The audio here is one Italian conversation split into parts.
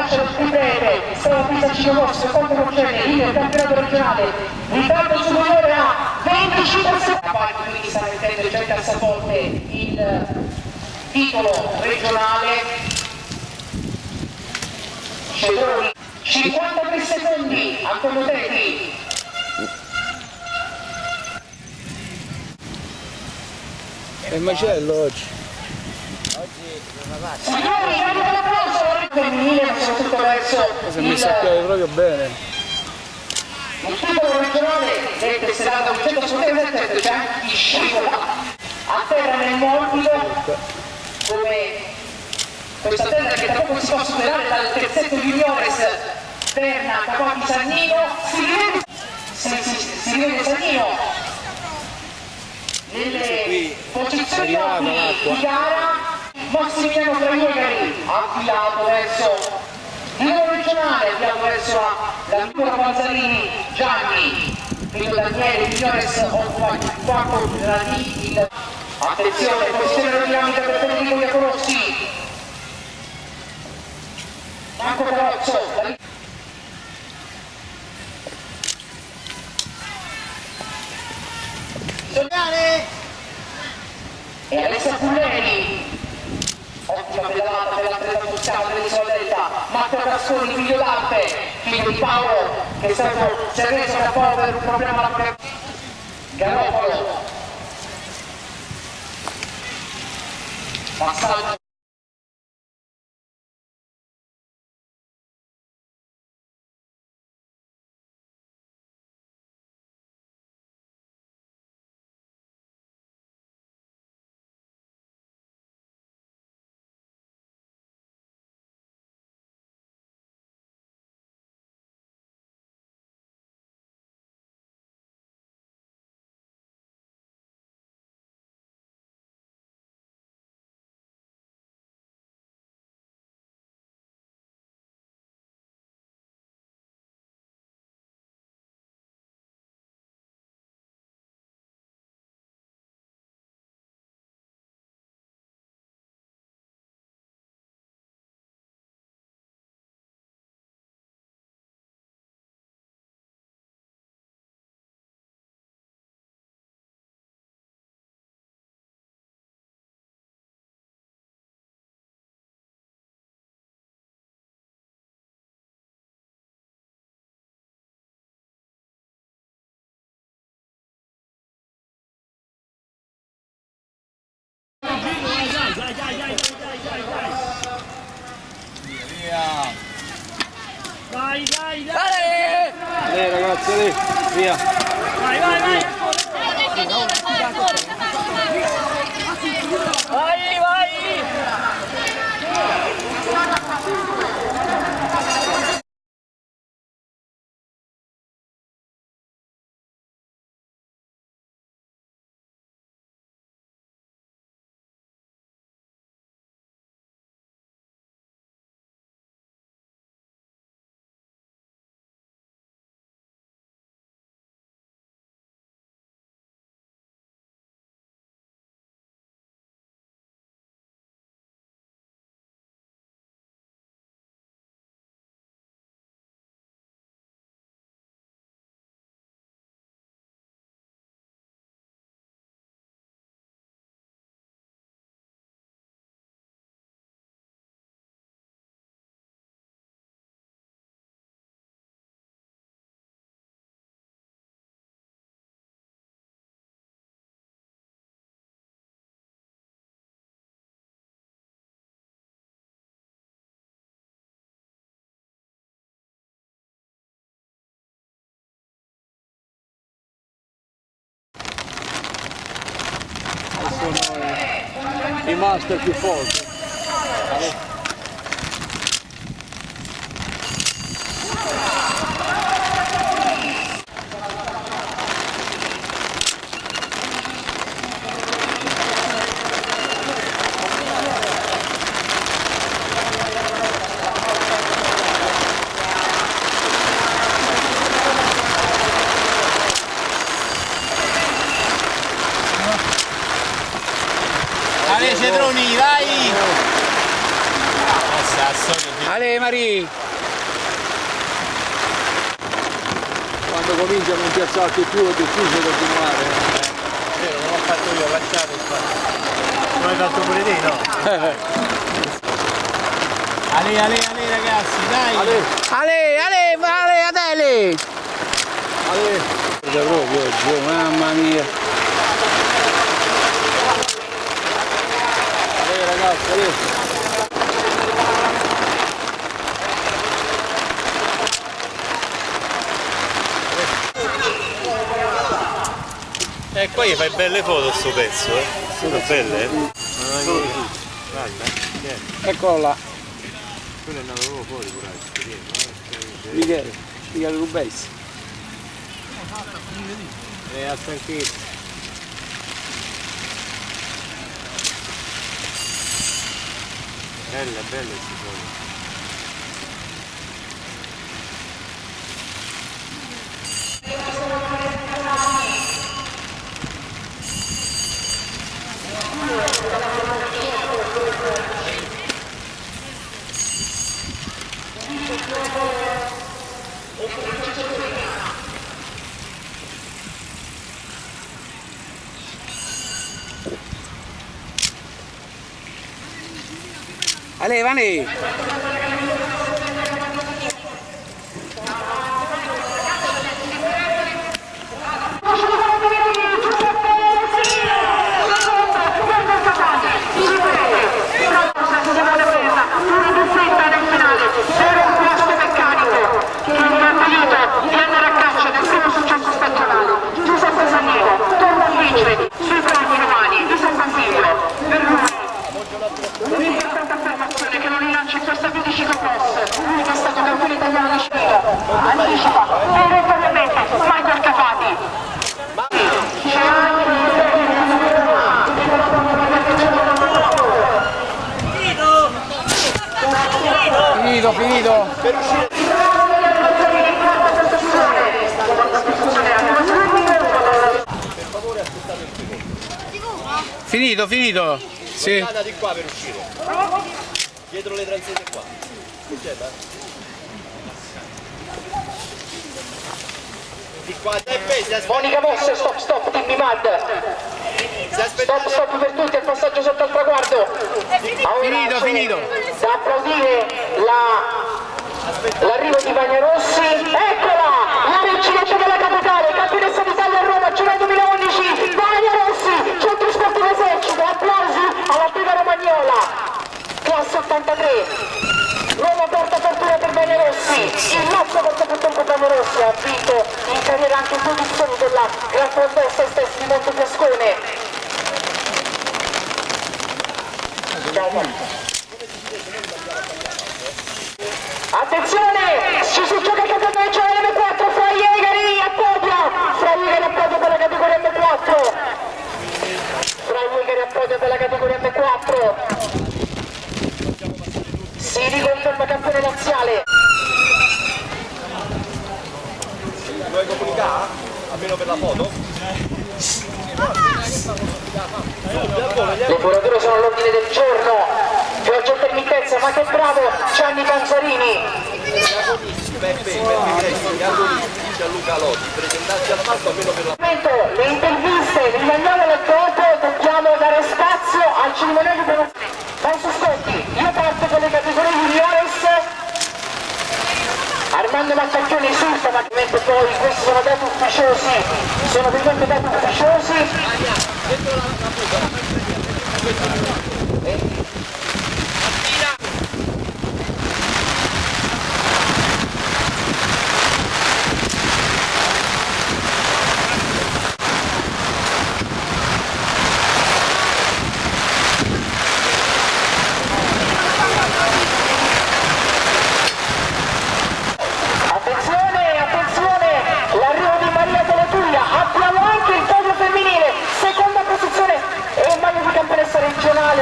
lascia il breve, stava Pisacino Rosso, secondo procede il campionato regionale, ritardo superiore a 25 secondi, quindi sta mettendo già il cassaforte il titolo regionale. Cedroni, 53 secondi, Antonio Teti. È il macello oggi. Signori, grande applauso femminile, ma soprattutto verso Si è messo a piedi proprio bene. il titolo regionale del tesserato 100 c'è anche chi scivola a terra nel morbido come questa terra che tra poco si può superare dal terzetto juniores Berna, Capochi, Sannino, si rivede Sannino nelle posizioni di gara. Massimiliano Traiegari affilato verso il regionale, affilato verso la piccola Panzarini, Gianni, Pino Daniele, Juniores occupa il quarto della D. Attenzione, posizione aerodinamica per Federico Iacolossi. Marco Carozzo. E Alessia Pulleri. Ottima pedalata per l'atleta toscano dell'Isola Delta, Matteo Casconi, figlio d'arte, figlio di Paolo, che è stato si è reso da Paolo per un problema alla prima. Garofalo. Passaggio. Vai, vai, dai! Dai ragazzi, dai, via! Vai, vai, vai! Vai, vai! Sono i master più forti. Cedroni, dai! Sasso, Ale Marie! Quando comincia a non piazzarti più è difficile continuare. Non l'ho fatto io, lasciate qua. Non hai fatto pure te, no? Ale ragazzi, dai! Ale, Adele! Ale! Proprio oggi, mamma mia! Ale ragazzi, Ale! E qua gli fai belle foto sto pezzo, eh? Sono belle, eh? Guarda, Eccolo là! quello è andato proprio fuori pure. Michele Rubens. A stanchezza. Belle queste foto. Ale, Vane! Un'importante affermazione che non rilancia in questa più di ciclocross, lui che è stato campione italiano di ciclo, anticipa irritabilmente Michael Capati. C'è anche Finito! Finito! Sì. Andate di qua per uscire. Dietro le transette qua. Di qua e poi Monica Mosse, stop, Timmy Mad. Stop per tutti, il passaggio sotto al traguardo. Finito! Da applaudire l'arrivo di Vagnarossi. Eccola! La reginetta della capitale, campionessa d'Italia a Roma, Giugno 2011. Vagnarossi, centro sportivo esercito. Applausi alla prima romagnola. Classe 83. Nuova porta fortuna per Vagnarossi. Il nostro portafortuna per Vagnarossi ha vinto in carriera anche 2 edizioni della Gran Fondessa Stessi di Montefiascone. Attenzione, ci si gioca il campionato M4 fra Iegari a podio, per la categoria M4, si riconferma campione laziale. vuoi comunicare? Almeno per la foto? Le forature sono all'ordine del giorno, pioggia intermittenza, ma che bravo Gianni Panzarini. Peppe Gresti, Gianluca Lotti, presentarsi al palco almeno per la Le interviste rimaniamo dopo, dobbiamo dare spazio al cerimoniale per Scotti. Io parto con le categorie juniores. Armando Mattacchioni esulta, ma mentre poi questi sono dati ufficiosi, sono veramente dati ufficiosi.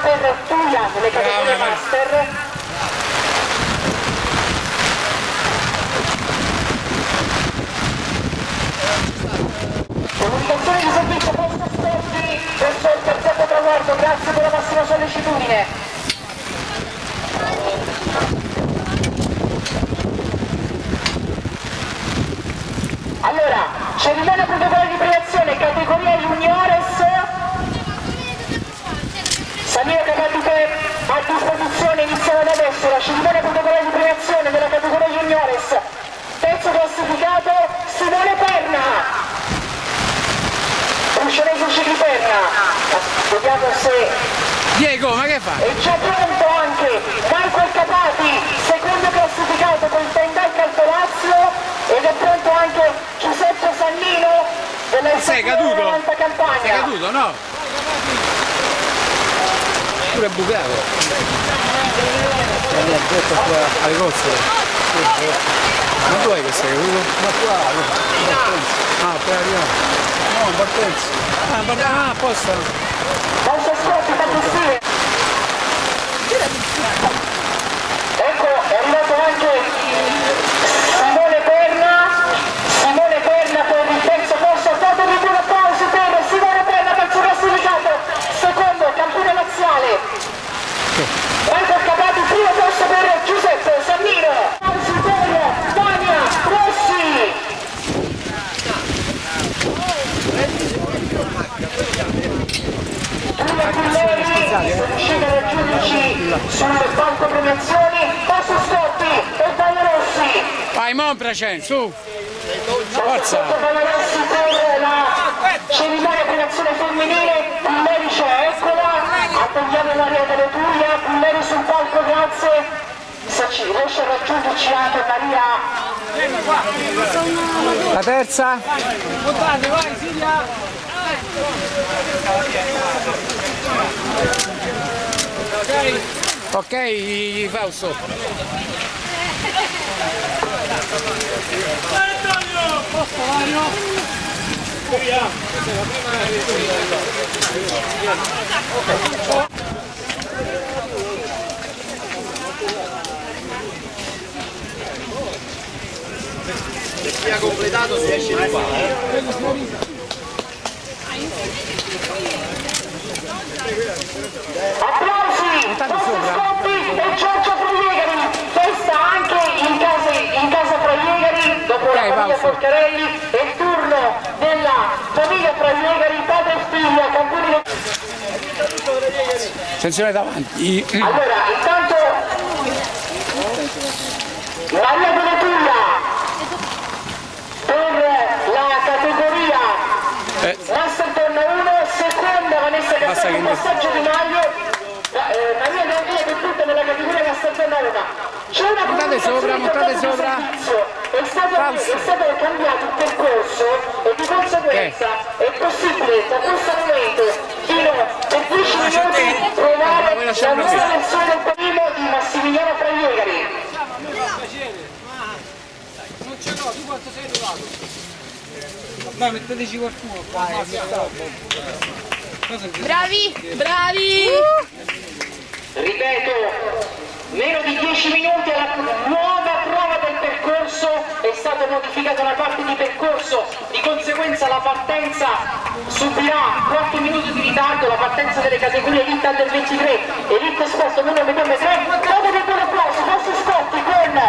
Per cerimonia protocolare di premiazione, categoria juniores. Samiro Capatipe a disposizione, iniziamo da adesso la cerimonia protocolare di premiazione della categoria juniores. Terzo classificato Simone Perna, Bruscelese di Perna. Vediamo se... Diego, ma che fai? E c'è pronto anche Michael Capati, secondo classificato con Tendai Caltolazzo, ed è pronto anche Giuseppe Sannino della Sei caduto? 90 Campania. Sei caduto, no? Pure bucato. Alle cozze. Ma tu hai che sei caduto? Ma qua, ah, per arrivare. No, partenza. Ah, apposta. Molto ascolti, tantissime. Ecco, è arrivato anche Simone Perna per il terzo posto. Fatevi un applauso per Simone Perna, terzo classificato, secondo campione laziale. Michael Capati, primo posto per Giuseppe Sannino. Applausi per Tania Rossi. Riuscite a raggiungerci sulle banco premiazioni, Passo Scotti e Tania Rossi. Vai, Monpracen, su. Forza. Tania Rossi per la cerimonia premiazione femminile. Pulleri c'è, eccola. Attendiamo Maria delle Puglia, Pulleri sul palco, grazie. Se ci riesce a raggiungerci anche Maria. La terza. Vai, Silvia! Ok, Fausto. Se chi ha completato si esce di qua. Applausi, Scotti e Giorgio Fraiegari, festa anche in casa Fraiegari, dopo la famiglia Forcarelli, è il turno della famiglia Fraiegari, padre e figlia, campioni. Attenzione davanti. Allora, intanto Maria delle Puglia per la categoria Master Donna 1, seconda Vanessa Castelli, passaggio di Maglio. Maria delle Puglia che tutta nella categoria Master Donna 1. C'è una montate sopra. È stato cambiato il percorso e di conseguenza è possibile da questo momento fino per 10 minuti provare la nuova versione del primo di Massimiliano Fraiegari. Non ce l'ho, tu quanto sei arrivato? Vai, metteteci qualcuno qua. Bravi! Ripeto, meno di 10 minuti alla nuova prova del percorso, è stata modificata la parte di percorso, di conseguenza la partenza subirà qualche minuto di ritardo, la partenza delle categorie Elite Under 23, Elite Sport 1 medium 3, fatevi un buon applauso, Passo Scotti con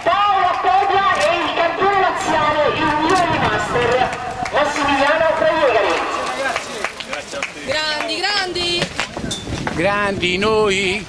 Paola Podia e il campione laziale, il migliore master, Massimiliano Fraiegari. Grandi noi.